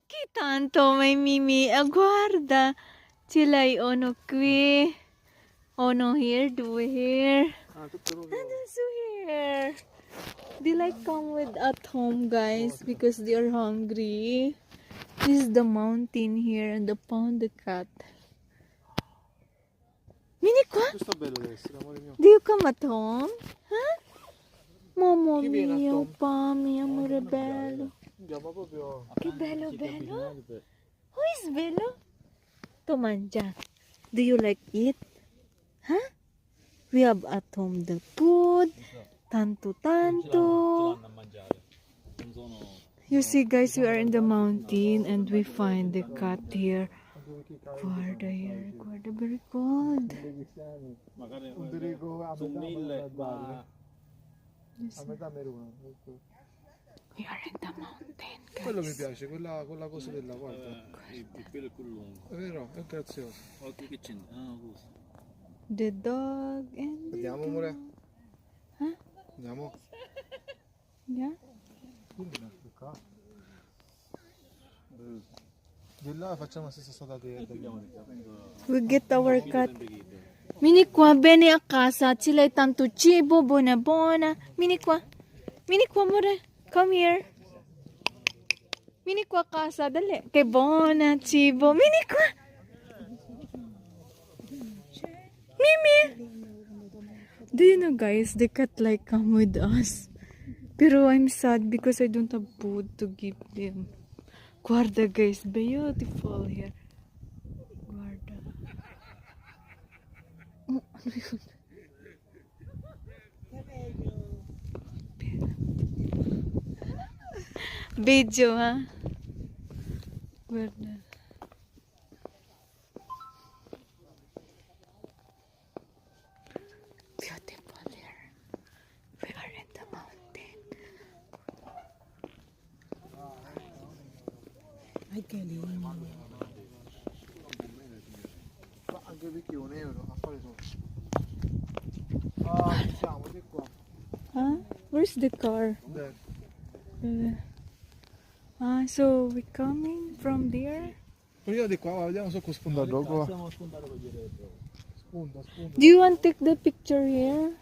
Che tanto, mai Mimi, guarda, ce l'hai ono qui, ono here, due here, and also here. They like come with at home, guys, because they are hungry. This is the mountain here and the pound the cat. Vieni qua. Questo sta bello deve essere, amore mio. Do you come at home? Huh? Mamma Chi viene mia, at home? Pami, amore bello. Andiamo proprio. Che bello, bello. Who is bello? To mangia. Do you like it? Huh? We have at home the food. Tanto. You see, guys, we are in the mountain and we find the cat here. Guarda here, guarda, very cold. We are in the mountain, Quello mi guys. piace, quella cosa della guarda. Il pelo è più lungo. È vero, è grazioso. Occhio che c'è. Ah, così. The dog and the Andiamo, amore? Huh? Andiamo? Yeah? Di là facciamo la stessa strada di We get our cat. Mini qua, bene a casa. Sila tanto cibo, buona. Mini qua, amore. Come here. Mini qua a casa, dali. Che buona, cibo. Mini qua. Mimi. Do you know, guys, the cat like come with us. Pero I'm sad because I don't have food to give them. Guarda, guys, beautiful here. Guarda. Oh, ano yun? Video, ha? Guarda. Beautiful here. We are in the mountain. Ai carino. Ma anche perché €1 a fare solo. Ah, siamo di qua. Huh? Where's the car? There. So we coming from there? Io di qua, guarda, vediamo se spunta il logo. Stiamo a spuntare per dire. Spunta. Do you want to take the picture here?